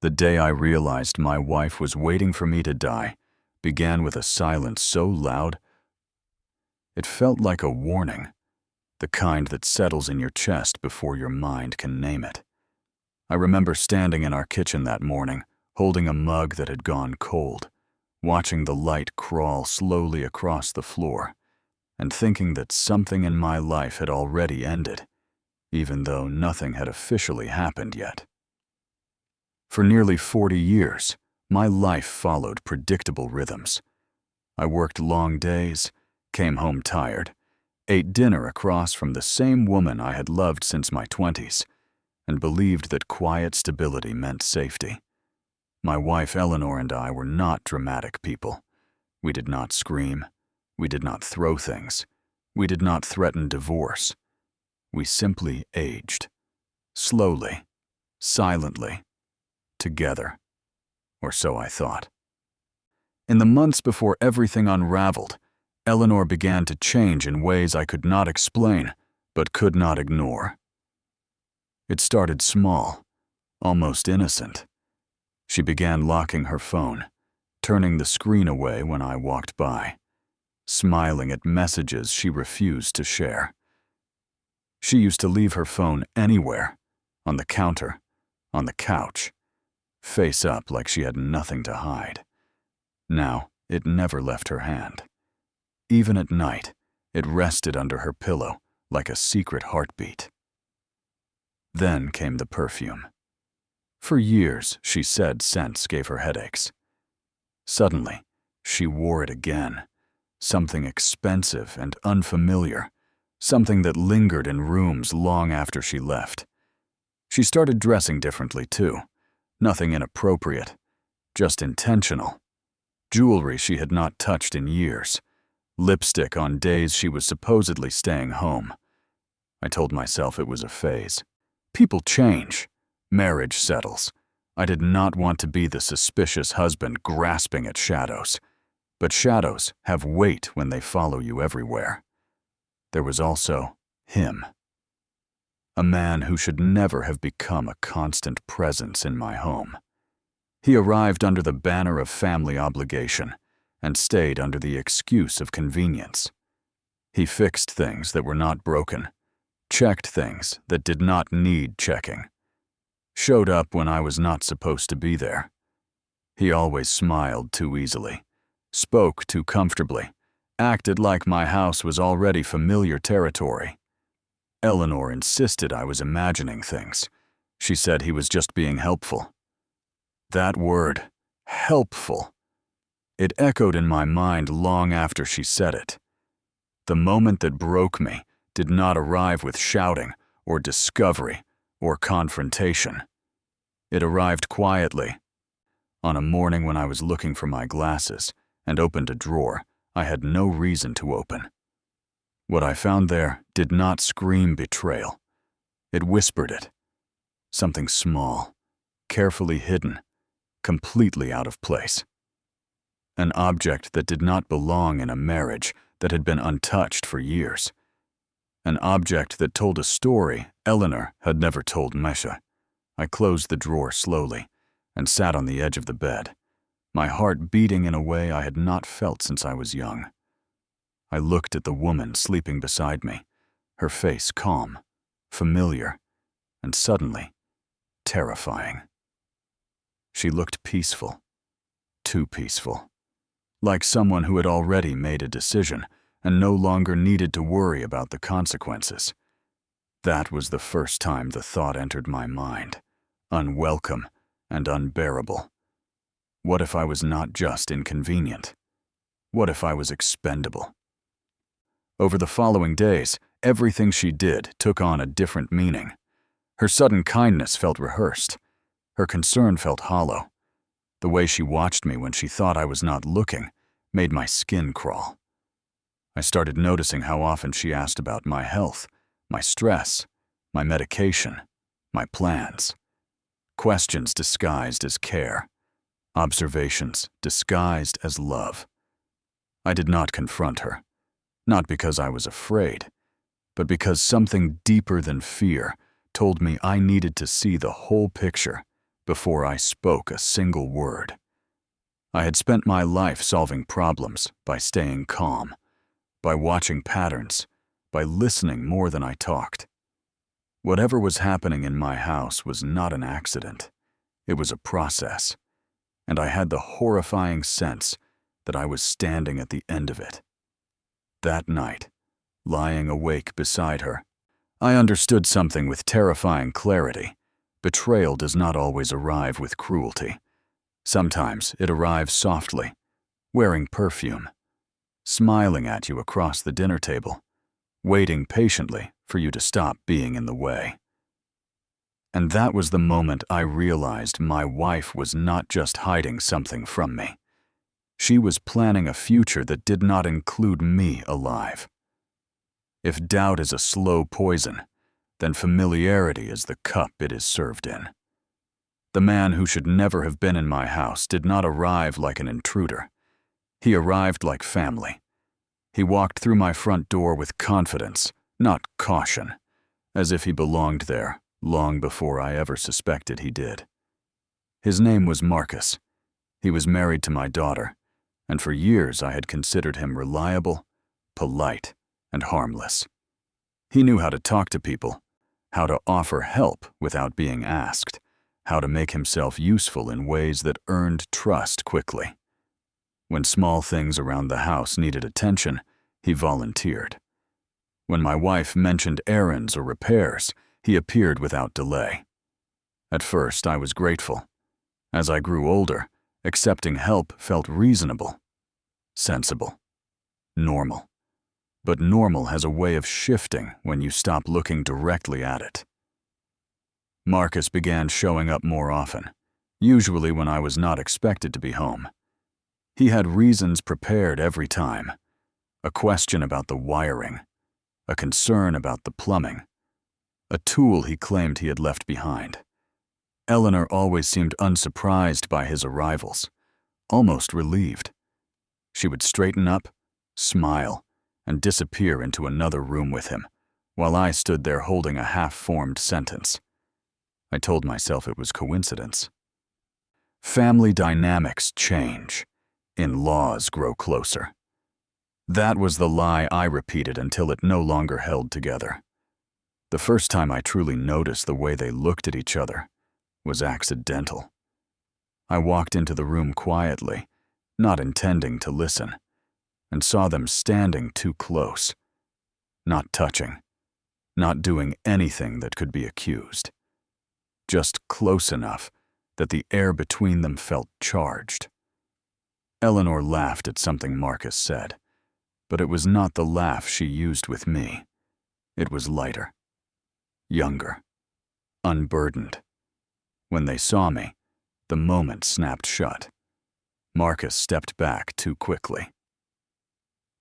The day I realized my wife was waiting for me to die began with a silence so loud it felt like a warning, the kind that settles in your chest before your mind can name it. I remember standing in our kitchen that morning, holding a mug that had gone cold, watching the light crawl slowly across the floor, and thinking that something in my life had already ended, even though nothing had officially happened yet. For nearly 40 years, my life followed predictable rhythms. I worked long days, came home tired, ate dinner across from the same woman I had loved since my 20s, and believed that quiet stability meant safety. My wife Eleanor and I were not dramatic people. We did not scream. We did not throw things. We did not threaten divorce. We simply aged. Slowly, silently, together. Or so I thought. In the months before everything unraveled, Eleanor began to change in ways I could not explain, but could not ignore. It started small, almost innocent. She began locking her phone, turning the screen away when I walked by, smiling at messages she refused to share. She used to leave her phone anywhere, on the counter, on the couch, face up like she had nothing to hide. Now, it never left her hand. Even at night, it rested under her pillow like a secret heartbeat. Then came the perfume. For years, she said scents gave her headaches. Suddenly, she wore it again, something expensive and unfamiliar, something that lingered in rooms long after she left. She started dressing differently too, nothing inappropriate, just intentional. Jewelry she had not touched in years, lipstick on days she was supposedly staying home. I told myself it was a phase. People change. Marriage settles. I did not want to be the suspicious husband grasping at shadows. But shadows have weight when they follow you everywhere. There was also him. A man who should never have become a constant presence in my home. He arrived under the banner of family obligation and stayed under the excuse of convenience. He fixed things that were not broken, checked things that did not need checking, showed up when I was not supposed to be there. He always smiled too easily, spoke too comfortably, acted like my house was already familiar territory. Eleanor insisted I was imagining things. She said he was just being helpful. That word, helpful. It echoed in my mind long after she said it. The moment that broke me did not arrive with shouting or discovery or confrontation. It arrived quietly. On a morning when I was looking for my glasses and opened a drawer I had no reason to open. What I found there did not scream betrayal. It whispered it. Something small, carefully hidden, completely out of place. An object that did not belong in a marriage that had been untouched for years. An object that told a story Eleanor had never told Mesha. I closed the drawer slowly and sat on the edge of the bed, my heart beating in a way I had not felt since I was young. I looked at the woman sleeping beside me, her face calm, familiar, and suddenly terrifying. She looked peaceful, too peaceful. Like someone who had already made a decision and no longer needed to worry about the consequences. That was the first time the thought entered my mind, unwelcome and unbearable. What if I was not just inconvenient? What if I was expendable? Over the following days, everything she did took on a different meaning. Her sudden kindness felt rehearsed. Her concern felt hollow. The way she watched me when she thought I was not looking made my skin crawl. I started noticing how often she asked about my health, my stress, my medication, my plans. Questions disguised as care. Observations disguised as love. I did not confront her, not because I was afraid, but because something deeper than fear told me I needed to see the whole picture before I spoke a single word. I had spent my life solving problems by staying calm, by watching patterns, by listening more than I talked. Whatever was happening in my house was not an accident. It was a process, and I had the horrifying sense that I was standing at the end of it. That night, lying awake beside her, I understood something with terrifying clarity. Betrayal does not always arrive with cruelty. Sometimes it arrives softly, wearing perfume, smiling at you across the dinner table, waiting patiently for you to stop being in the way. And that was the moment I realized my wife was not just hiding something from me. She was planning a future that did not include me alive. If doubt is a slow poison, then familiarity is the cup it is served in. The man who should never have been in my house did not arrive like an intruder. He arrived like family. He walked through my front door with confidence, not caution, as if he belonged there long before I ever suspected he did. His name was Marcus. He was married to my daughter, and for years I had considered him reliable, polite, and harmless. He knew how to talk to people, how to offer help without being asked, how to make himself useful in ways that earned trust quickly. When small things around the house needed attention, he volunteered. When my wife mentioned errands or repairs, he appeared without delay. At first, I was grateful. As I grew older, accepting help felt reasonable, sensible, normal. But normal has a way of shifting when you stop looking directly at it. Marcus began showing up more often, usually when I was not expected to be home. He had reasons prepared every time. A question about the wiring, a concern about the plumbing, a tool he claimed he had left behind. Eleanor always seemed unsurprised by his arrivals, almost relieved. She would straighten up, smile, and disappear into another room with him, while I stood there holding a half-formed sentence. I told myself it was coincidence. Family dynamics change. In-laws grow closer. That was the lie I repeated until it no longer held together. The first time I truly noticed the way they looked at each other was accidental. I walked into the room quietly, not intending to listen, and saw them standing too close, not touching, not doing anything that could be accused, just close enough that the air between them felt charged. Eleanor laughed at something Marcus said, but it was not the laugh she used with me. It was lighter, younger, unburdened. When they saw me, the moment snapped shut. Marcus stepped back too quickly.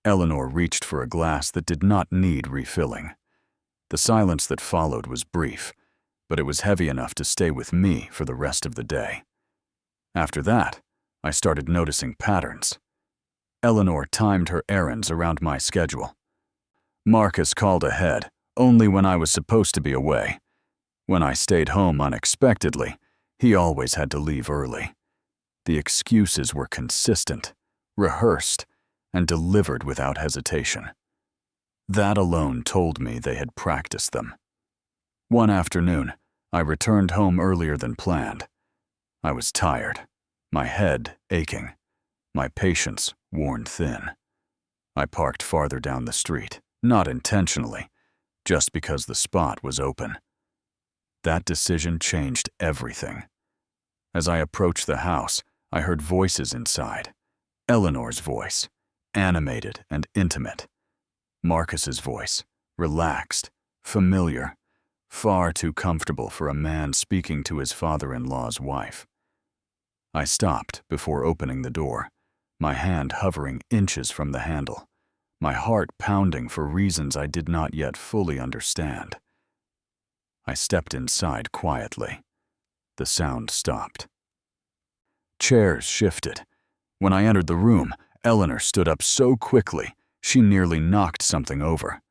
Eleanor reached for a glass that did not need refilling. The silence that followed was brief, but it was heavy enough to stay with me for the rest of the day. After that, I started noticing patterns. Eleanor timed her errands around my schedule. Marcus called ahead only when I was supposed to be away. When I stayed home unexpectedly, he always had to leave early. The excuses were consistent, rehearsed, and delivered without hesitation. That alone told me they had practiced them. One afternoon, I returned home earlier than planned. I was tired, my head aching, my patience worn thin. I parked farther down the street, not intentionally, just because the spot was open. That decision changed everything. As I approached the house, I heard voices inside. Eleanor's voice, animated and intimate. Marcus's voice, relaxed, familiar, far too comfortable for a man speaking to his father-in-law's wife. I stopped before opening the door, my hand hovering inches from the handle, my heart pounding for reasons I did not yet fully understand. I stepped inside quietly. The sound stopped. Chairs shifted. When I entered the room, Eleanor stood up so quickly, she nearly knocked something over.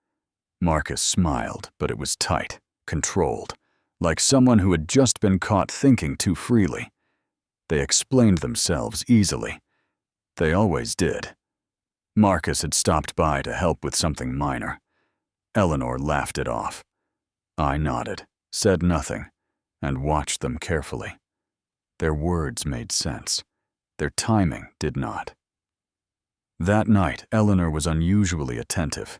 Marcus smiled, but it was tight, controlled, like someone who had just been caught thinking too freely. They explained themselves easily. They always did. Marcus had stopped by to help with something minor. Eleanor laughed it off. I nodded, said nothing, and watched them carefully. Their words made sense. Their timing did not. That night, Eleanor was unusually attentive.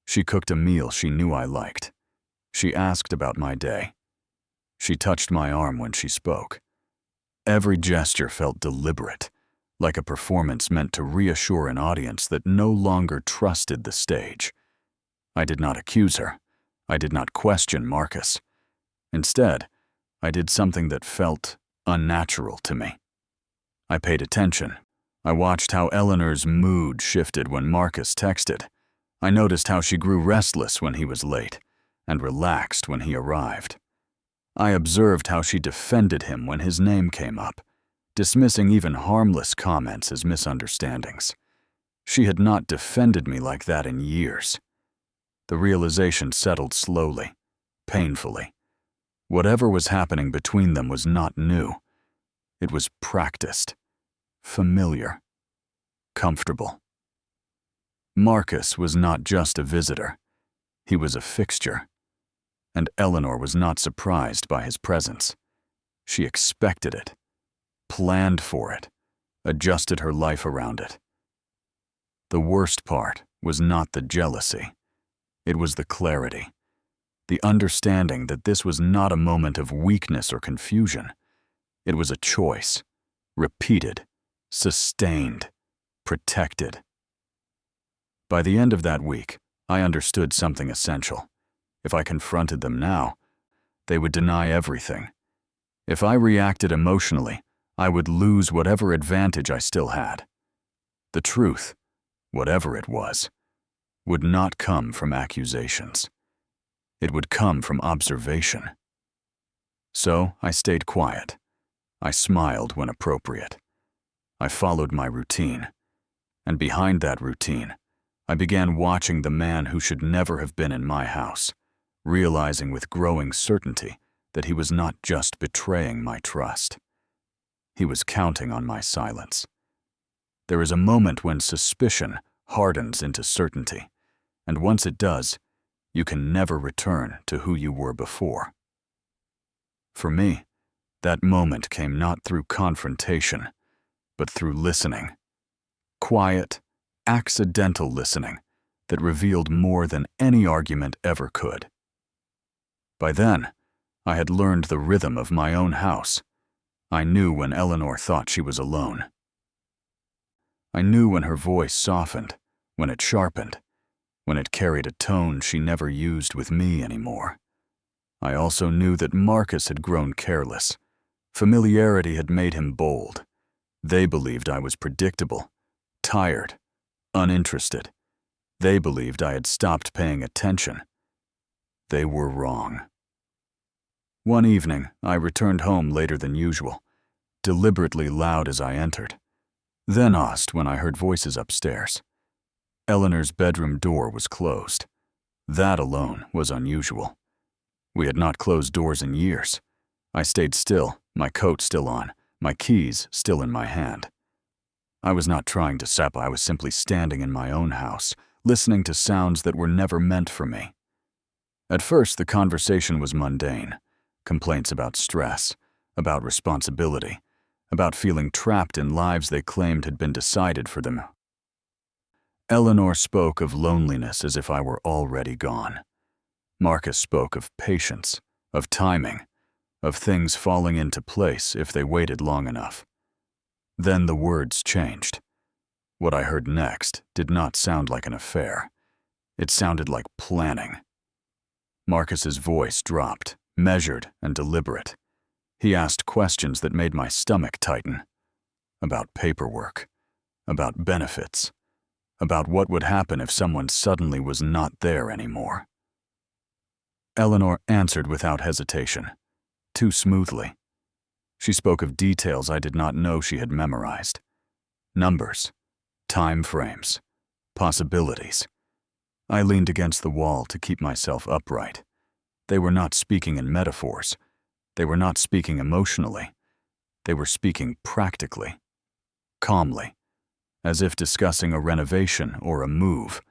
She cooked a meal she knew I liked. She asked about my day. She touched my arm when she spoke. Every gesture felt deliberate, like a performance meant to reassure an audience that no longer trusted the stage. I did not accuse her. I did not question Marcus. Instead, I did something that felt unnatural to me. I paid attention. I watched how Eleanor's mood shifted when Marcus texted. I noticed how she grew restless when he was late, and relaxed when he arrived. I observed how she defended him when his name came up, dismissing even harmless comments as misunderstandings. She had not defended me like that in years. The realization settled slowly, painfully. Whatever was happening between them was not new. It was practiced, familiar, comfortable. Marcus was not just a visitor. He was a fixture. And Eleanor was not surprised by his presence. She expected it, planned for it, adjusted her life around it. The worst part was not the jealousy. It was the clarity, the understanding that this was not a moment of weakness or confusion. It was a choice, repeated, sustained, protected. By the end of that week, I understood something essential. If I confronted them now, they would deny everything. If I reacted emotionally, I would lose whatever advantage I still had. The truth, whatever it was, would not come from accusations. It would come from observation. So I stayed quiet. I smiled when appropriate. I followed my routine. And behind that routine, I began watching the man who should never have been in my house, realizing with growing certainty that he was not just betraying my trust. He was counting on my silence. There is a moment when suspicion hardens into certainty, and once it does, you can never return to who you were before. For me, that moment came not through confrontation, but through listening. Quiet, accidental listening that revealed more than any argument ever could. By then, I had learned the rhythm of my own house. I knew when Eleanor thought she was alone. I knew when her voice softened, when it sharpened, when it carried a tone she never used with me anymore. I also knew that Marcus had grown careless. Familiarity had made him bold. They believed I was predictable, tired, uninterested. They believed I had stopped paying attention. They were wrong. One evening, I returned home later than usual, deliberately loud as I entered. Then asked when I heard voices upstairs. Eleanor's bedroom door was closed. That alone was unusual. We had not closed doors in years. I stayed still, my coat still on, my keys still in my hand. I was not trying to sap, I was simply standing in my own house, listening to sounds that were never meant for me. At first, the conversation was mundane. Complaints about stress, about responsibility, about feeling trapped in lives they claimed had been decided for them. Eleanor spoke of loneliness as if I were already gone. Marcus spoke of patience, of timing, of things falling into place if they waited long enough. Then the words changed. What I heard next did not sound like an affair. It sounded like planning. Marcus's voice dropped, measured and deliberate. He asked questions that made my stomach tighten. About paperwork, about benefits, about what would happen if someone suddenly was not there anymore. Eleanor answered without hesitation, too smoothly. She spoke of details I did not know she had memorized. Numbers, time frames, possibilities. I leaned against the wall to keep myself upright. They were not speaking in metaphors. They were not speaking emotionally. They were speaking practically, calmly, as if discussing a renovation or a move,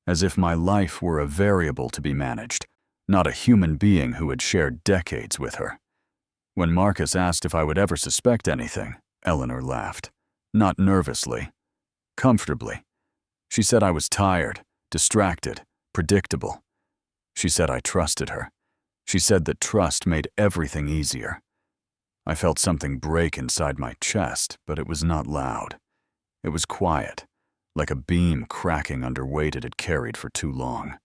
as if my life were a variable to be managed, not a human being who had shared decades with her. When Marcus asked if I would ever suspect anything, Eleanor laughed, not nervously, comfortably. She said I was tired, distracted, predictable. She said I trusted her. She said that trust made everything easier. I felt something break inside my chest, but it was not loud. It was quiet, like a beam cracking under weight it had carried for too long.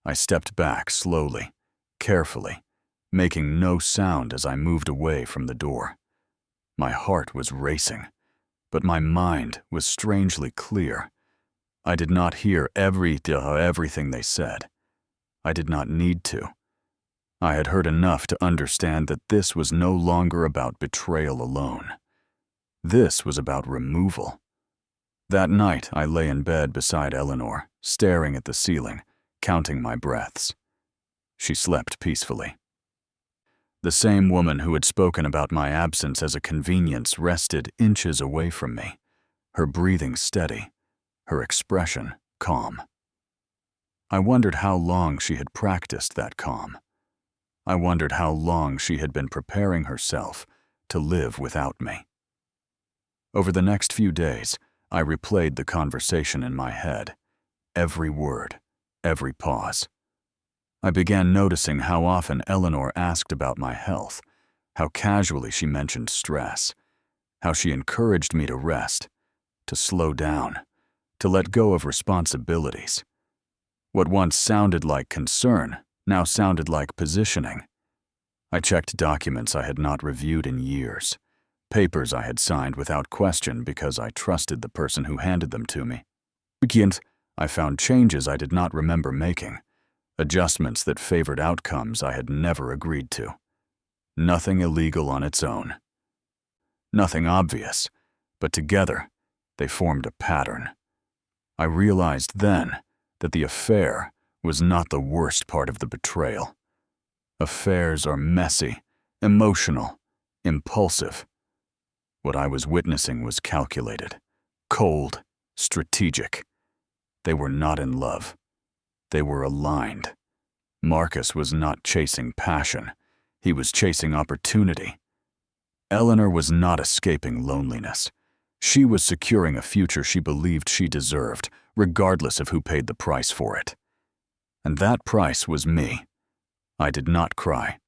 I stepped back slowly, carefully, making no sound as I moved away from the door. My heart was racing, but my mind was strangely clear. I did not hear everything they said. I did not need to. I had heard enough to understand that this was no longer about betrayal alone. This was about removal. That night, I lay in bed beside Eleanor, staring at the ceiling, counting my breaths. She slept peacefully. The same woman who had spoken about my absence as a convenience rested inches away from me, her breathing steady, her expression calm. I wondered how long she had practiced that calm. I wondered how long she had been preparing herself to live without me. Over the next few days, I replayed the conversation in my head, every word, every pause. I began noticing how often Eleanor asked about my health, how casually she mentioned stress, how she encouraged me to rest, to slow down, to let go of responsibilities. What once sounded like concern now sounded like positioning. I checked documents I had not reviewed in years, papers I had signed without question because I trusted the person who handed them to me. I found changes I did not remember making, adjustments that favored outcomes I had never agreed to. Nothing illegal on its own. Nothing obvious, but together they formed a pattern. I realized then that the affair was not the worst part of the betrayal. Affairs are messy, emotional, impulsive. What I was witnessing was calculated, cold, strategic. They were not in love. They were aligned. Marcus was not chasing passion. He was chasing opportunity. Eleanor was not escaping loneliness. She was securing a future she believed she deserved, regardless of who paid the price for it. And that price was me. I did not cry.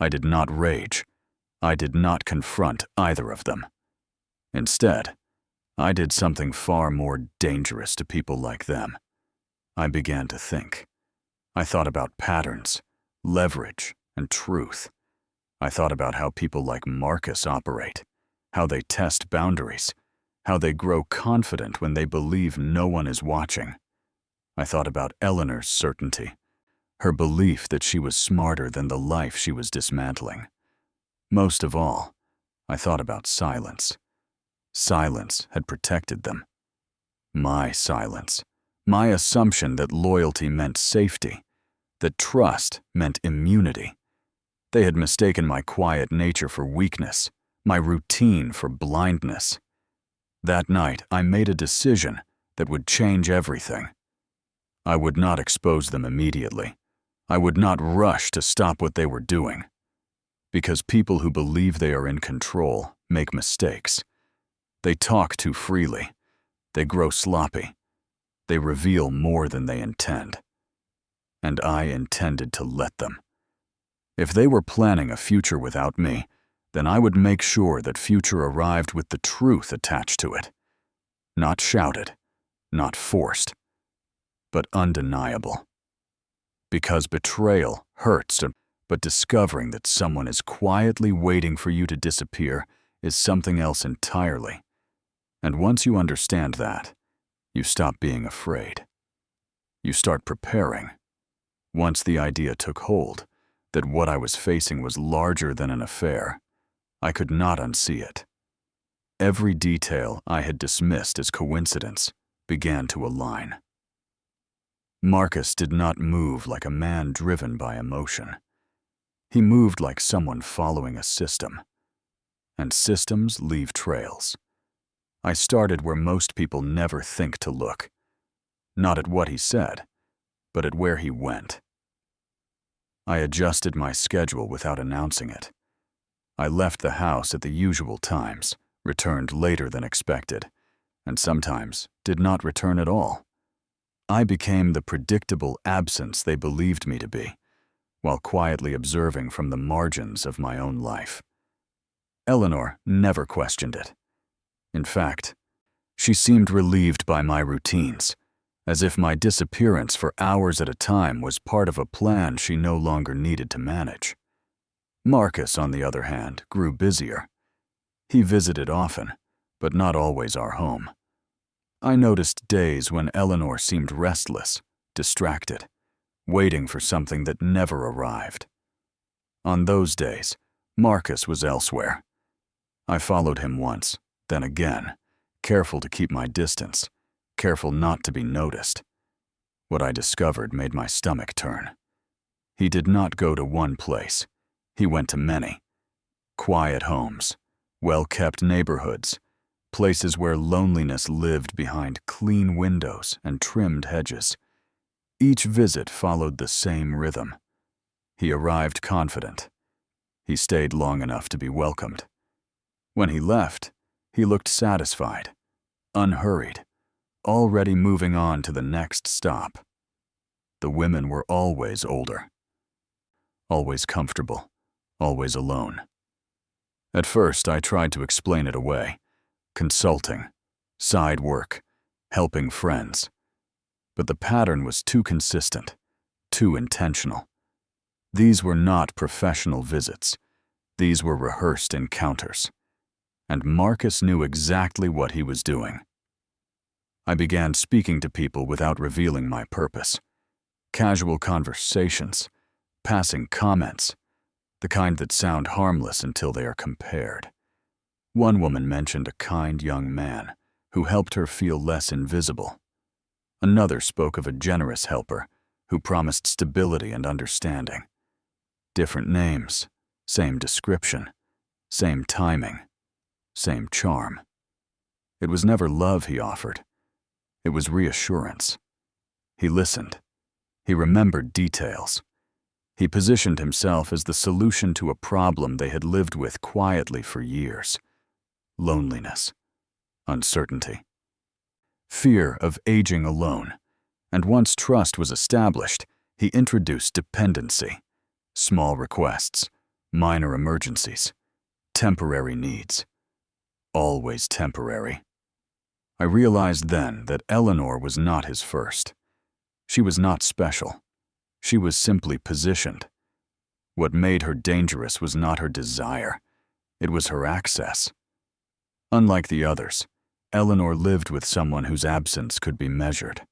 I did not rage. I did not confront either of them. Instead, I did something far more dangerous to people like them. I began to think. I thought about patterns, leverage, and truth. I thought about how people like Marcus operate, how they test boundaries, how they grow confident when they believe no one is watching. I thought about Eleanor's certainty, her belief that she was smarter than the life she was dismantling. Most of all, I thought about silence. Silence had protected them. My silence, my assumption that loyalty meant safety, that trust meant immunity. They had mistaken my quiet nature for weakness, my routine for blindness. That night, I made a decision that would change everything. I would not expose them immediately. I would not rush to stop what they were doing. Because people who believe they are in control make mistakes. They talk too freely. They grow sloppy. They reveal more than they intend. And I intended to let them. If they were planning a future without me, then I would make sure that future arrived with the truth attached to it. Not shouted, not forced, but undeniable. Because betrayal hurts, but discovering that someone is quietly waiting for you to disappear is something else entirely. And once you understand that, you stop being afraid. You start preparing. Once the idea took hold, that what I was facing was larger than an affair, I could not unsee it. Every detail I had dismissed as coincidence began to align. Marcus did not move like a man driven by emotion. He moved like someone following a system. And systems leave trails. I started where most people never think to look. Not at what he said, but at where he went. I adjusted my schedule without announcing it. I left the house at the usual times, returned later than expected, and sometimes did not return at all. I became the predictable absence they believed me to be, while quietly observing from the margins of my own life. Eleanor never questioned it. In fact, she seemed relieved by my routines, as if my disappearance for hours at a time was part of a plan she no longer needed to manage. Marcus, on the other hand, grew busier. He visited often, but not always our home. I noticed days when Eleanor seemed restless, distracted, waiting for something that never arrived. On those days, Marcus was elsewhere. I followed him once, then again, careful to keep my distance, careful not to be noticed. What I discovered made my stomach turn. He did not go to one place. He went to many. Quiet homes, well-kept neighborhoods, places where loneliness lived behind clean windows and trimmed hedges. Each visit followed the same rhythm. He arrived confident. He stayed long enough to be welcomed. When he left, he looked satisfied, unhurried, already moving on to the next stop. The women were always older, always comfortable, always alone. At first, I tried to explain it away. Consulting, side work, helping friends. But the pattern was too consistent, too intentional. These were not professional visits. These were rehearsed encounters. And Marcus knew exactly what he was doing. I began speaking to people without revealing my purpose. Casual conversations, passing comments, the kind that sound harmless until they are compared. One woman mentioned a kind young man who helped her feel less invisible. Another spoke of a generous helper who promised stability and understanding. Different names, same description, same timing, same charm. It was never love he offered. It was reassurance. He listened. He remembered details. He positioned himself as the solution to a problem they had lived with quietly for years. Loneliness, uncertainty, fear of aging alone. And once trust was established, he introduced dependency, small requests, minor emergencies, temporary needs. Always temporary. I realized then that Eleanor was not his first. She was not special. She was simply positioned. What made her dangerous was not her desire. It was her access. Unlike the others, Eleanor lived with someone whose absence could be measured,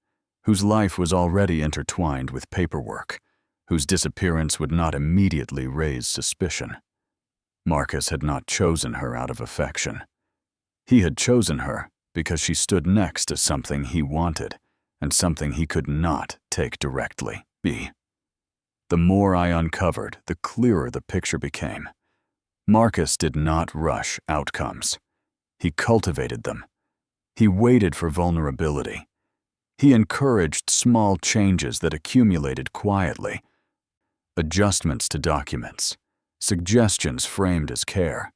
whose life was already intertwined with paperwork, whose disappearance would not immediately raise suspicion. Marcus had not chosen her out of affection. He had chosen her because she stood next to something he wanted and something he could not take directly. The more I uncovered, the clearer the picture became. Marcus did not rush outcomes. He cultivated them. He waited for vulnerability. He encouraged small changes that accumulated quietly. Adjustments to documents, suggestions framed as care,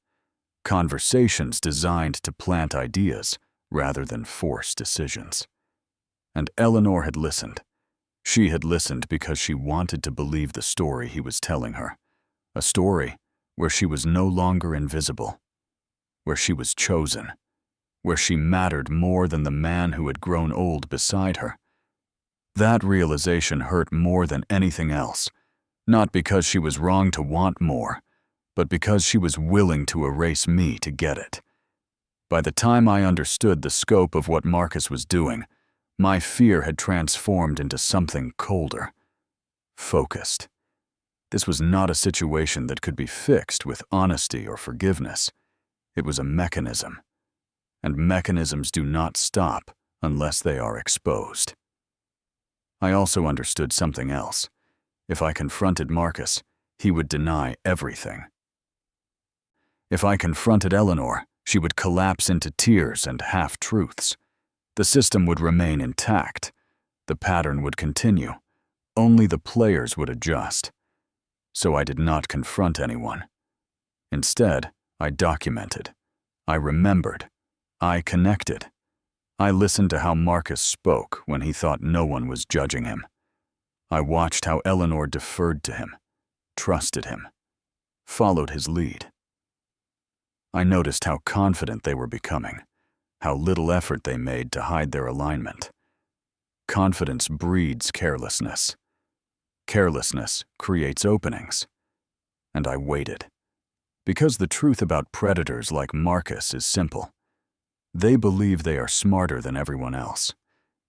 conversations designed to plant ideas rather than force decisions. And Eleanor had listened. She had listened because she wanted to believe the story he was telling her, a story where she was no longer invisible, where she was chosen, where she mattered more than the man who had grown old beside her. That realization hurt more than anything else, not because she was wrong to want more, but because she was willing to erase me to get it. By the time I understood the scope of what Marcus was doing, my fear had transformed into something colder, focused. This was not a situation that could be fixed with honesty or forgiveness. It was a mechanism, and mechanisms do not stop unless they are exposed. I also understood something else. If I confronted Marcus, he would deny everything. If I confronted Eleanor, she would collapse into tears and half-truths. The system would remain intact. The pattern would continue. Only the players would adjust. So I did not confront anyone. Instead, I documented. I remembered. I connected. I listened to how Marcus spoke when he thought no one was judging him. I watched how Eleanor deferred to him, trusted him, followed his lead. I noticed how confident they were becoming, how little effort they made to hide their alignment. Confidence breeds carelessness. Carelessness creates openings. And I waited. Because the truth about predators like Marcus is simple. They believe they are smarter than everyone else.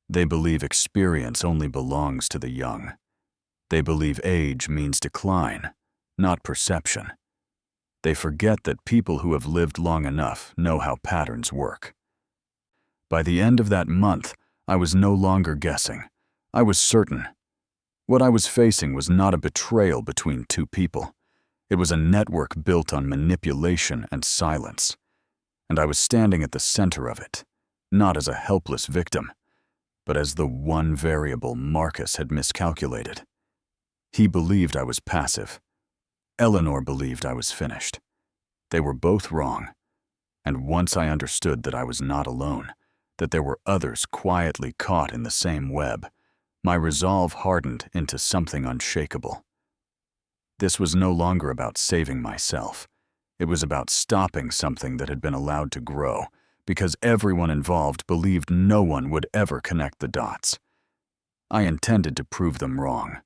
They believe experience only belongs to the young. They believe age means decline, not perception. They forget that people who have lived long enough know how patterns work. By the end of that month, I was no longer guessing. I was certain. What I was facing was not a betrayal between two people. It was a network built on manipulation and silence. And I was standing at the center of it, not as a helpless victim, but as the one variable Marcus had miscalculated. He believed I was passive. Eleanor believed I was finished. They were both wrong. And once I understood that I was not alone, that there were others quietly caught in the same web, my resolve hardened into something unshakable. This was no longer about saving myself. It was about stopping something that had been allowed to grow, because everyone involved believed no one would ever connect the dots. I intended to prove them wrong.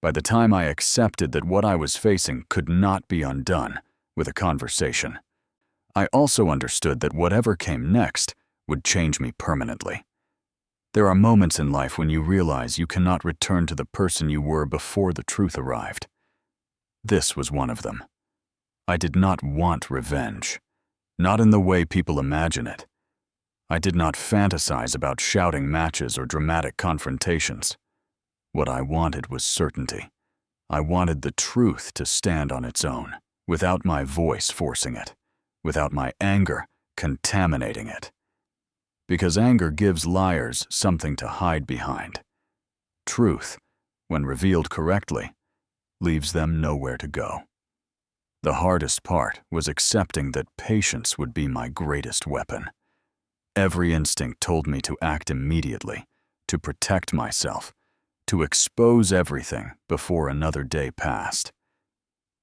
By the time I accepted that what I was facing could not be undone with a conversation, I also understood that whatever came next would change me permanently. There are moments in life when you realize you cannot return to the person you were before the truth arrived. This was one of them. I did not want revenge, not in the way people imagine it. I did not fantasize about shouting matches or dramatic confrontations. What I wanted was certainty. I wanted the truth to stand on its own, without my voice forcing it, without my anger contaminating it. Because anger gives liars something to hide behind. Truth, when revealed correctly, leaves them nowhere to go. The hardest part was accepting that patience would be my greatest weapon. Every instinct told me to act immediately, to protect myself, to expose everything before another day passed.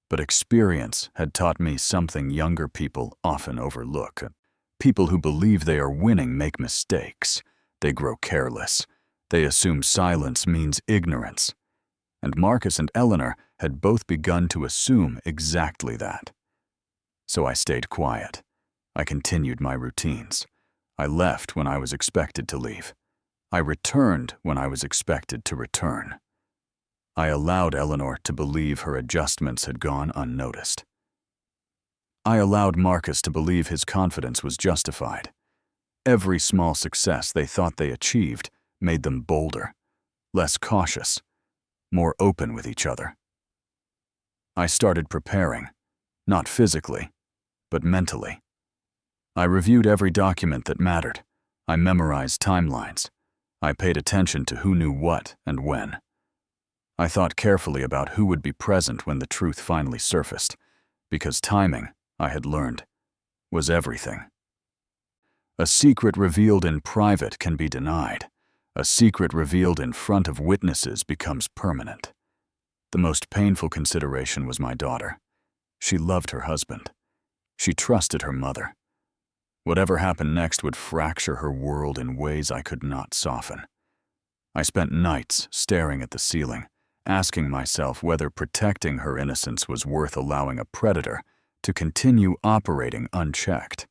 But experience had taught me something younger people often overlook. People who believe they are winning make mistakes. They grow careless. They assume silence means ignorance. And Marcus and Eleanor had both begun to assume exactly that. So I stayed quiet. I continued my routines. I left when I was expected to leave. I returned when I was expected to return. I allowed Eleanor to believe her adjustments had gone unnoticed. I allowed Marcus to believe his confidence was justified. Every small success they thought they achieved made them bolder, less cautious, more open with each other. I started preparing, not physically, but mentally. I reviewed every document that mattered. I memorized timelines. I paid attention to who knew what and when. I thought carefully about who would be present when the truth finally surfaced, because timing, I had learned, was everything. A secret revealed in private can be denied. A secret revealed in front of witnesses becomes permanent. The most painful consideration was my daughter. She loved her husband. She trusted her mother. Whatever happened next would fracture her world in ways I could not soften. I spent nights staring at the ceiling, asking myself whether protecting her innocence was worth allowing a predator to continue operating unchecked.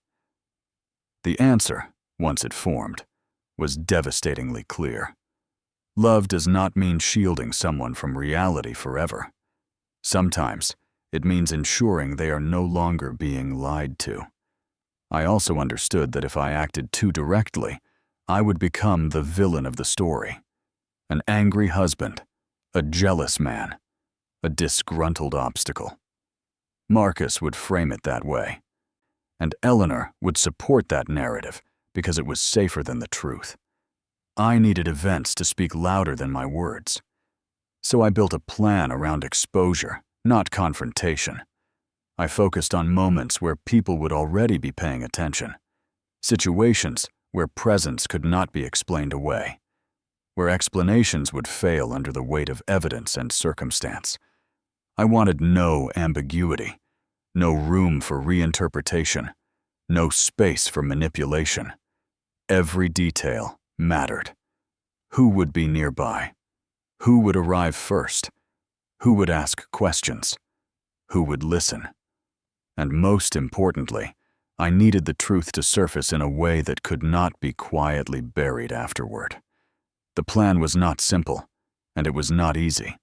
The answer, once it formed, was devastatingly clear. Love does not mean shielding someone from reality forever. Sometimes, it means ensuring they are no longer being lied to. I also understood that if I acted too directly, I would become the villain of the story. An angry husband, a jealous man, a disgruntled obstacle. Marcus would frame it that way, and Eleanor would support that narrative because it was safer than the truth. I needed events to speak louder than my words. So I built a plan around exposure, not confrontation. I focused on moments where people would already be paying attention, situations where presence could not be explained away, where explanations would fail under the weight of evidence and circumstance. I wanted no ambiguity, no room for reinterpretation, no space for manipulation. Every detail mattered. Who would be nearby? Who would arrive first? Who would ask questions? Who would listen? And most importantly, I needed the truth to surface in a way that could not be quietly buried afterward. The plan was not simple, and it was not easy.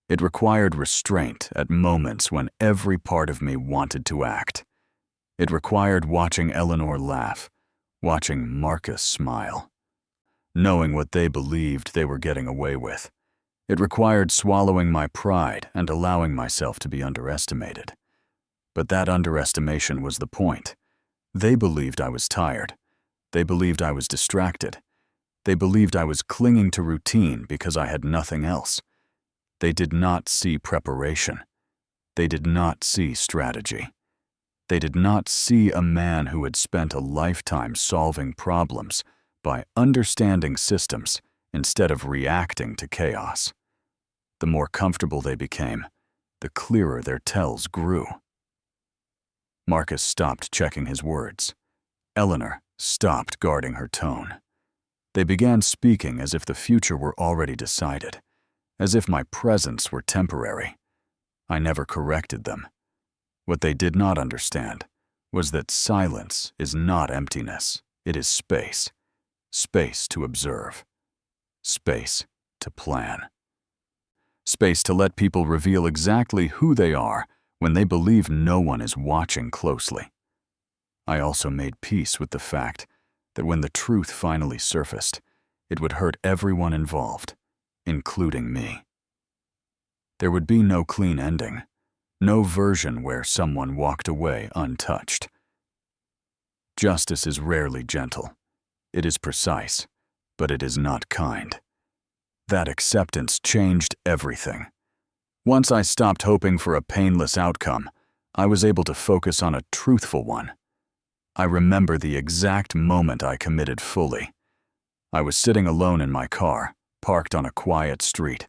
It required restraint at moments when every part of me wanted to act. It required watching Eleanor laugh, watching Marcus smile, knowing what they believed they were getting away with. It required swallowing my pride and allowing myself to be underestimated. But that underestimation was the point. They believed I was tired. They believed I was distracted. They believed I was clinging to routine because I had nothing else. They did not see preparation. They did not see strategy. They did not see a man who had spent a lifetime solving problems by understanding systems instead of reacting to chaos. The more comfortable they became, the clearer their tells grew. Marcus stopped checking his words. Eleanor stopped guarding her tone. They began speaking as if the future were already decided, as if my presence were temporary. I never corrected them. What they did not understand was that silence is not emptiness, it is space. Space to observe. Space to plan. Space to let people reveal exactly who they are when they believe no one is watching closely. I also made peace with the fact that when the truth finally surfaced, it would hurt everyone involved, including me. There would be no clean ending, no version where someone walked away untouched. Justice is rarely gentle. It is precise, but it is not kind. That acceptance changed everything. Once I stopped hoping for a painless outcome, I was able to focus on a truthful one. I remember the exact moment I committed fully. I was sitting alone in my car, parked on a quiet street,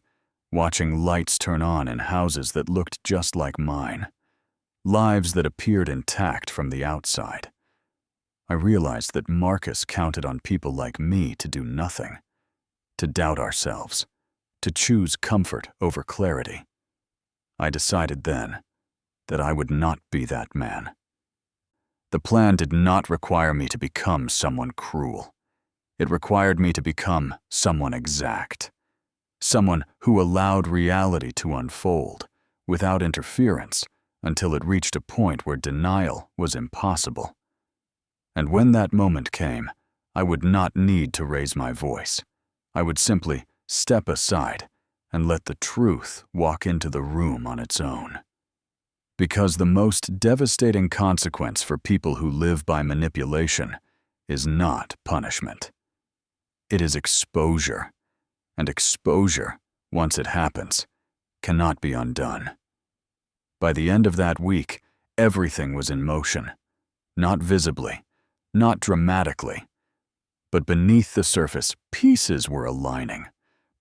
watching lights turn on in houses that looked just like mine, lives that appeared intact from the outside. I realized that Marcus counted on people like me to do nothing, to doubt ourselves, to choose comfort over clarity. I decided then that I would not be that man. The plan did not require me to become someone cruel. It required me to become someone exact, someone who allowed reality to unfold without interference until it reached a point where denial was impossible. And when that moment came, I would not need to raise my voice. I would simply step aside and let the truth walk into the room on its own. Because the most devastating consequence for people who live by manipulation is not punishment. It is exposure, and exposure, once it happens, cannot be undone. By the end of that week, everything was in motion, not visibly, not dramatically, but beneath the surface, pieces were aligning,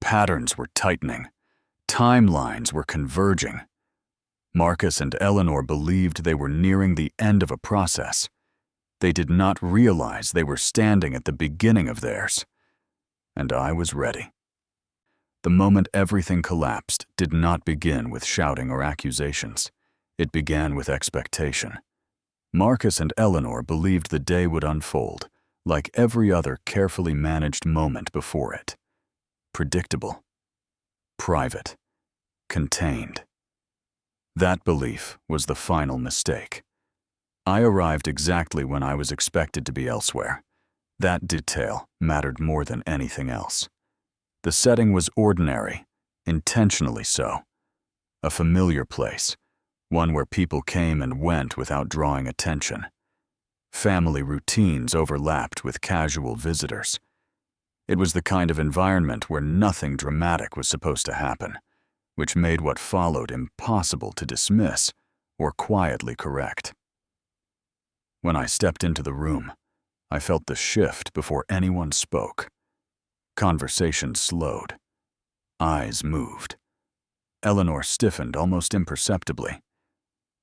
patterns were tightening, timelines were converging. Marcus and Eleanor believed they were nearing the end of a process. They did not realize they were standing at the beginning of theirs. And I was ready. The moment everything collapsed did not begin with shouting or accusations. It began with expectation. Marcus and Eleanor believed the day would unfold like every other carefully managed moment before it. Predictable, private, contained. That belief was the final mistake. I arrived exactly when I was expected to be elsewhere. That detail mattered more than anything else. The setting was ordinary, intentionally so. A familiar place, one where people came and went without drawing attention. Family routines overlapped with casual visitors. It was the kind of environment where nothing dramatic was supposed to happen, which made what followed impossible to dismiss or quietly correct. When I stepped into the room, I felt the shift before anyone spoke. Conversation slowed. Eyes moved. Eleanor stiffened almost imperceptibly.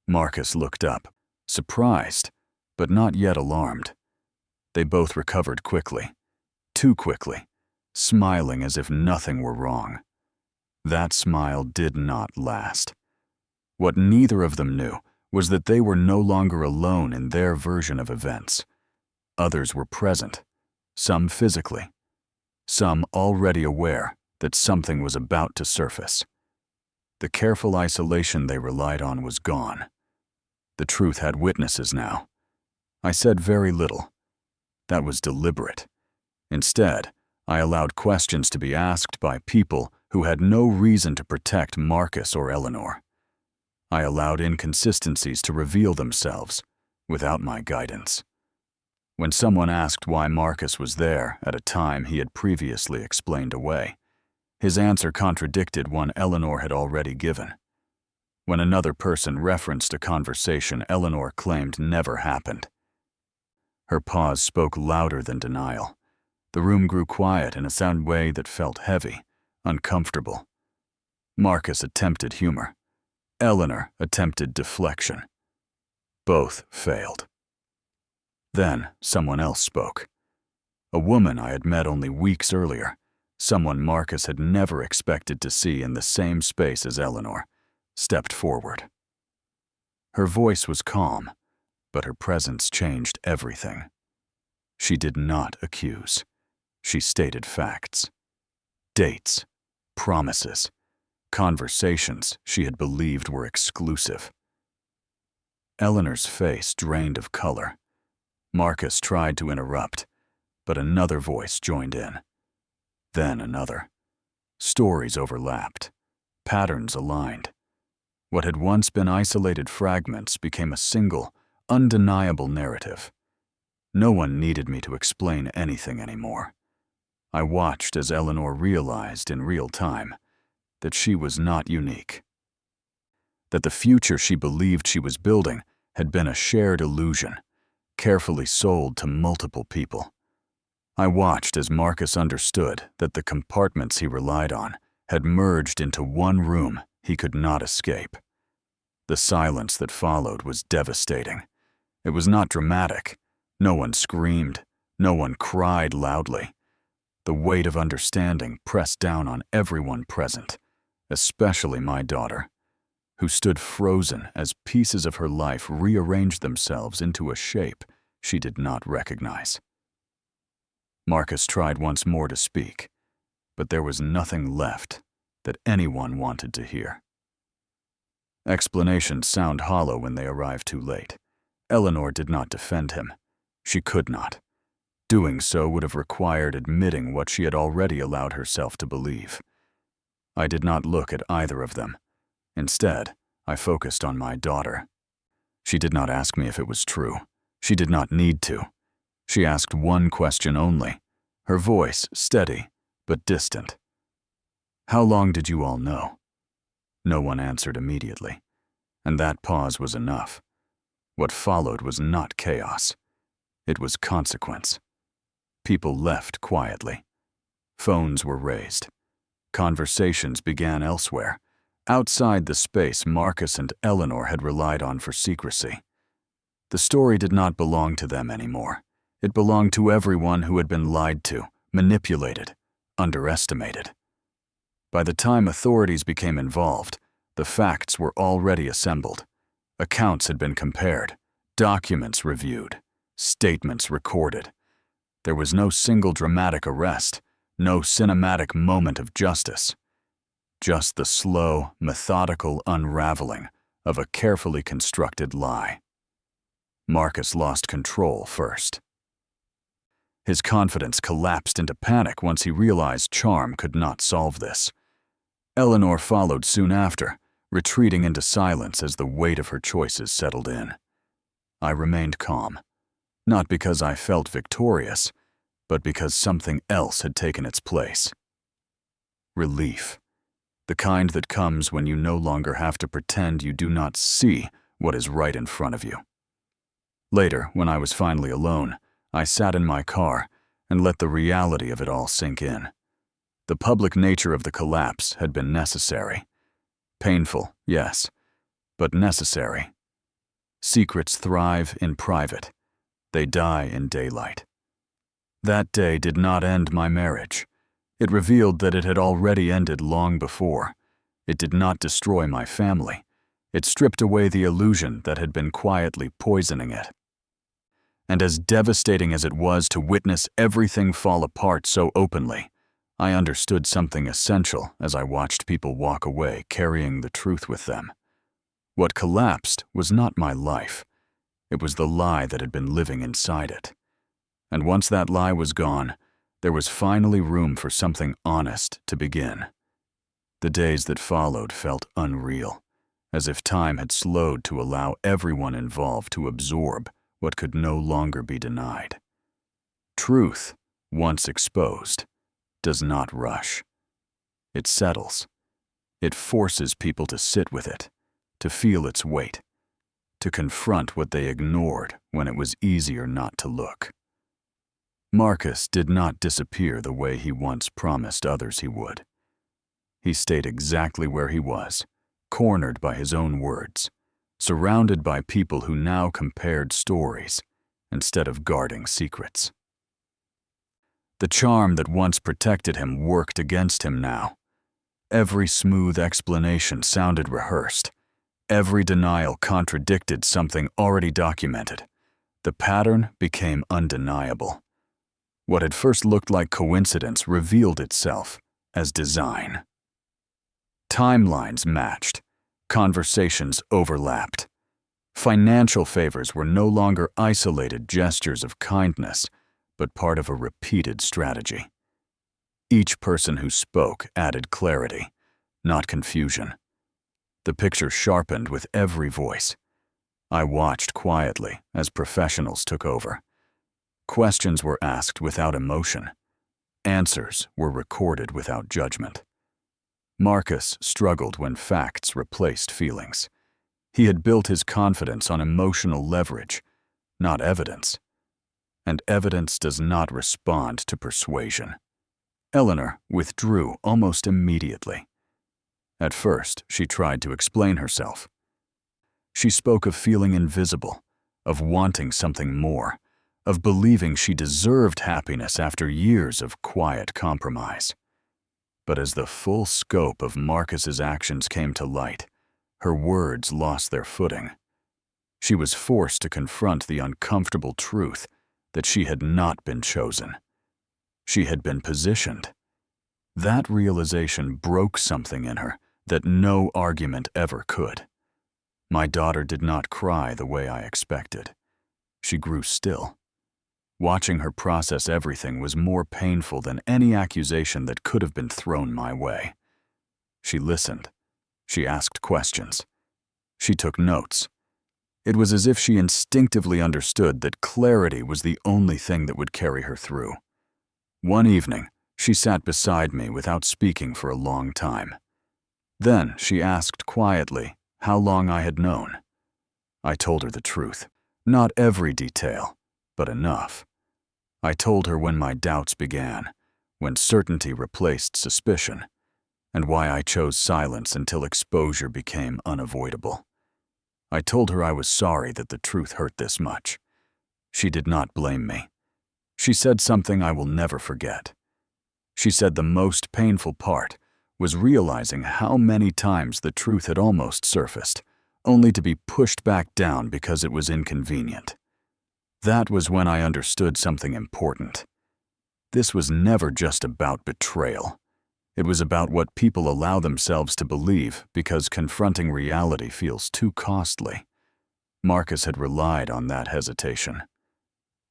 Marcus looked up, surprised, but not yet alarmed. They both recovered quickly, too quickly, smiling as if nothing were wrong. That smile did not last. What neither of them knew was that they were no longer alone in their version of events. Others were present, some physically, some already aware that something was about to surface. The careful isolation they relied on was gone. The truth had witnesses now. I said very little. That was deliberate. Instead, I allowed questions to be asked by people who had no reason to protect Marcus or Eleanor. I allowed inconsistencies to reveal themselves without my guidance. When someone asked why Marcus was there at a time he had previously explained away, his answer contradicted one Eleanor had already given. When another person referenced a conversation Eleanor claimed never happened, her pause spoke louder than denial. The room grew quiet in a sound way that felt heavy, uncomfortable. Marcus attempted humor. Eleanor attempted deflection. Both failed. Then someone else spoke. A woman I had met only weeks earlier, someone Marcus had never expected to see in the same space as Eleanor, stepped forward. Her voice was calm, but her presence changed everything. She did not accuse. She stated facts. Dates, promises, conversations she had believed were exclusive. Eleanor's face drained of color. Marcus tried to interrupt, but another voice joined in. Then another. Stories overlapped. Patterns aligned. What had once been isolated fragments became a single, undeniable narrative. No one needed me to explain anything anymore. I watched as Eleanor realized in real time that she was not unique. That the future she believed she was building had been a shared illusion, carefully sold to multiple people. I watched as Marcus understood that the compartments he relied on had merged into one room he could not escape. The silence that followed was devastating. It was not dramatic. No one screamed. No one cried loudly. The weight of understanding pressed down on everyone present, especially my daughter, who stood frozen as pieces of her life rearranged themselves into a shape she did not recognize. Marcus tried once more to speak, but there was nothing left that anyone wanted to hear. Explanations sound hollow when they arrive too late. Eleanor did not defend him. She could not. Doing so would have required admitting what she had already allowed herself to believe. I did not look at either of them. Instead, I focused on my daughter. She did not ask me if it was true. She did not need to. She asked one question only, her voice steady but distant. How long did you all know? No one answered immediately, and that pause was enough. What followed was not chaos. It was consequence. People left quietly. Phones were raised. Conversations began elsewhere, outside the space Marcus and Eleanor had relied on for secrecy. The story did not belong to them anymore. It belonged to everyone who had been lied to, manipulated, underestimated. By the time authorities became involved, the facts were already assembled. Accounts had been compared, documents reviewed, statements recorded. There was no single dramatic arrest, no cinematic moment of justice. Just the slow, methodical unraveling of a carefully constructed lie. Marcus lost control first. His confidence collapsed into panic once he realized charm could not solve this. Eleanor followed soon after, retreating into silence as the weight of her choices settled in. I remained calm, not because I felt victorious, but because something else had taken its place. Relief. The kind that comes when you no longer have to pretend you do not see what is right in front of you. Later, when I was finally alone, I sat in my car and let the reality of it all sink in. The public nature of the collapse had been necessary. Painful, yes, but necessary. Secrets thrive in private. They die in daylight. That day did not end my marriage. It revealed that it had already ended long before. It did not destroy my family. It stripped away the illusion that had been quietly poisoning it. And as devastating as it was to witness everything fall apart so openly, I understood something essential as I watched people walk away carrying the truth with them. What collapsed was not my life. It was the lie that had been living inside it. And once that lie was gone, there was finally room for something honest to begin. The days that followed felt unreal, as if time had slowed to allow everyone involved to absorb what could no longer be denied. Truth, once exposed, does not rush. It settles. It forces people to sit with it, to feel its weight, to confront what they ignored when it was easier not to look. Marcus did not disappear the way he once promised others he would. He stayed exactly where he was, cornered by his own words, surrounded by people who now compared stories instead of guarding secrets. The charm that once protected him worked against him now. Every smooth explanation sounded rehearsed. Every denial contradicted something already documented. The pattern became undeniable. What had first looked like coincidence revealed itself as design. Timelines matched. Conversations overlapped. Financial favors were no longer isolated gestures of kindness, but part of a repeated strategy. Each person who spoke added clarity, not confusion. The picture sharpened with every voice. I watched quietly as professionals took over. Questions were asked without emotion. Answers were recorded without judgment. Marcus struggled when facts replaced feelings. He had built his confidence on emotional leverage, not evidence. And evidence does not respond to persuasion. Eleanor withdrew almost immediately. At first, she tried to explain herself. She spoke of feeling invisible, of wanting something more, of believing she deserved happiness after years of quiet compromise. But as the full scope of Marcus's actions came to light, her words lost their footing. She was forced to confront the uncomfortable truth that she had not been chosen. She had been positioned. That realization broke something in her that no argument ever could. My daughter did not cry the way I expected. She grew still. Watching her process everything was more painful than any accusation that could have been thrown my way. She listened. She asked questions. She took notes. It was as if she instinctively understood that clarity was the only thing that would carry her through. One evening, she sat beside me without speaking for a long time. Then she asked quietly how long I had known. I told her the truth. Not every detail, but enough. I told her when my doubts began, when certainty replaced suspicion, and why I chose silence until exposure became unavoidable. I told her I was sorry that the truth hurt this much. She did not blame me. She said something I will never forget. She said the most painful part was realizing how many times the truth had almost surfaced, only to be pushed back down because it was inconvenient. That was when I understood something important. This was never just about betrayal. It was about what people allow themselves to believe because confronting reality feels too costly. Marcus had relied on that hesitation.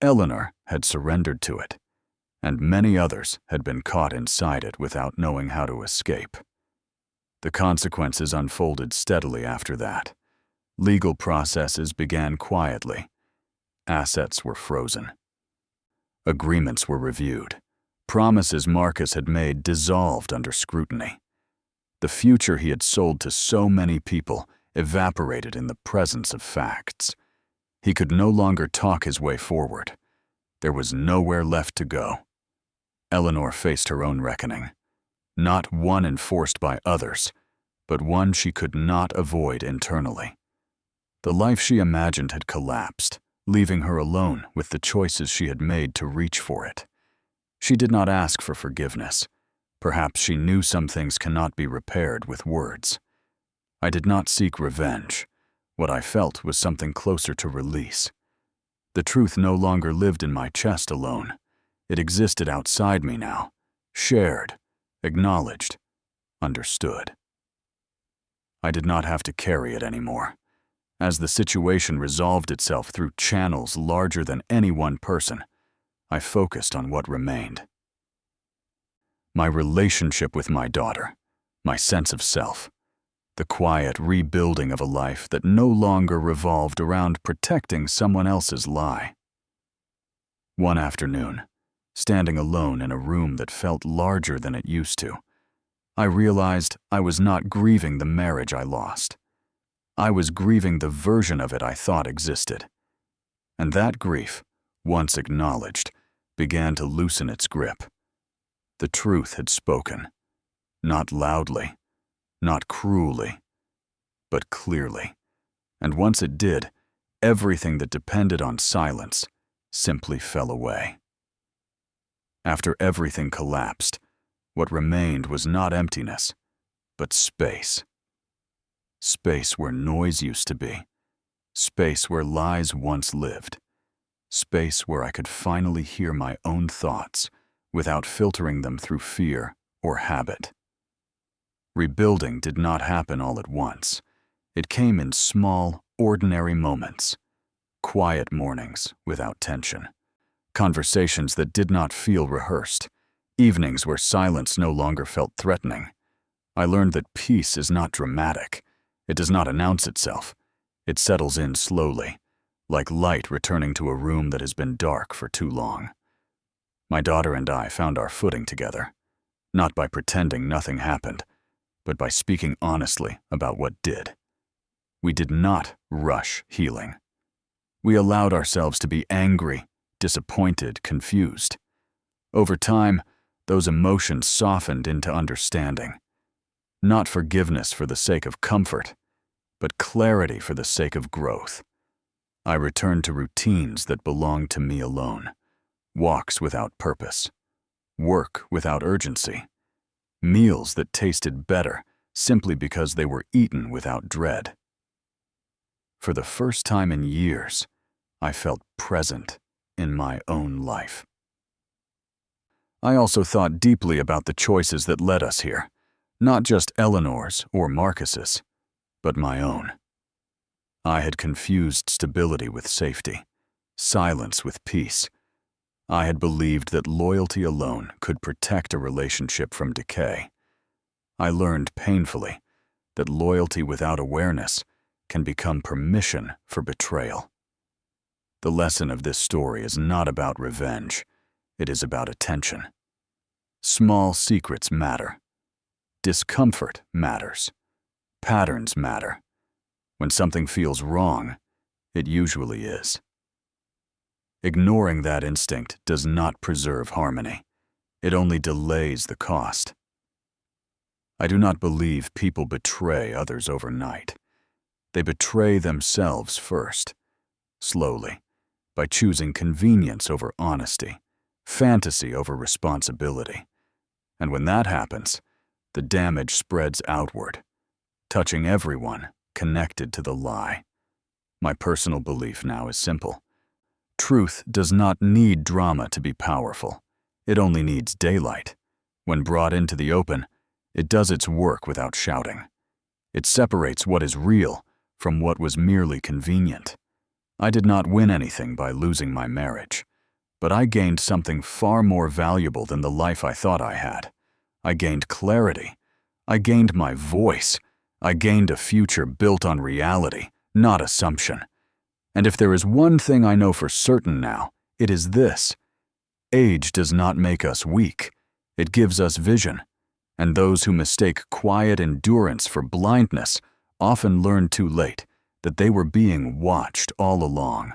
Eleanor had surrendered to it. and many others had been caught inside it without knowing how to escape. The consequences unfolded steadily after that. Legal processes began quietly. Assets were frozen. Agreements were reviewed. Promises Marcus had made dissolved under scrutiny. The future he had sold to so many people evaporated in the presence of facts. He could no longer talk his way forward. There was nowhere left to go. Eleanor faced her own reckoning, not one enforced by others, but one she could not avoid internally. The life she imagined had collapsed, leaving her alone with the choices she had made to reach for it. She did not ask for forgiveness. Perhaps she knew some things cannot be repaired with words. I did not seek revenge. What I felt was something closer to release. The truth no longer lived in my chest alone. It existed outside me now, shared, acknowledged, understood. I did not have to carry it anymore. As the situation resolved itself through channels larger than any one person, I focused on what remained. My relationship with my daughter, my sense of self, the quiet rebuilding of a life that no longer revolved around protecting someone else's lie. One afternoon, standing alone in a room that felt larger than it used to, I realized I was not grieving the marriage I lost. I was grieving the version of it I thought existed. And that grief, once acknowledged, began to loosen its grip. The truth had spoken, not loudly, not cruelly, but clearly. And once it did, everything that depended on silence simply fell away. After everything collapsed, what remained was not emptiness, but space. Space where noise used to be. Space where lies once lived. Space where I could finally hear my own thoughts without filtering them through fear or habit. Rebuilding did not happen all at once. It came in small, ordinary moments. Quiet mornings without tension. Conversations that did not feel rehearsed. Evenings where silence no longer felt threatening. I learned that peace is not dramatic. It does not announce itself. It settles in slowly, like light returning to a room that has been dark for too long. My daughter and I found our footing together, not by pretending nothing happened, but by speaking honestly about what did. We did not rush healing. We allowed ourselves to be angry, disappointed, confused. Over time, those emotions softened into understanding. Not forgiveness for the sake of comfort, but clarity for the sake of growth. I returned to routines that belonged to me alone. Walks without purpose. Work without urgency. Meals that tasted better simply because they were eaten without dread. For the first time in years, I felt present in my own life. I also thought deeply about the choices that led us here, not just Eleanor's or Marcus's, but my own. I had confused stability with safety, silence with peace. I had believed that loyalty alone could protect a relationship from decay. I learned painfully that loyalty without awareness can become permission for betrayal. The lesson of this story is not about revenge. It is about attention. Small secrets matter. Discomfort matters. Patterns matter. When something feels wrong, it usually is. Ignoring that instinct does not preserve harmony. It only delays the cost. I do not believe people betray others overnight. They betray themselves first, slowly, by choosing convenience over honesty, fantasy over responsibility. And when that happens, the damage spreads outward, touching everyone connected to the lie. My personal belief now is simple. Truth does not need drama to be powerful. It only needs daylight. When brought into the open, it does its work without shouting. It separates what is real from what was merely convenient. I did not win anything by losing my marriage. But I gained something far more valuable than the life I thought I had. I gained clarity. I gained my voice. I gained a future built on reality, not assumption. And if there is one thing I know for certain now, it is this: age does not make us weak. It gives us vision. And those who mistake quiet endurance for blindness often learn too late that they were being watched all along.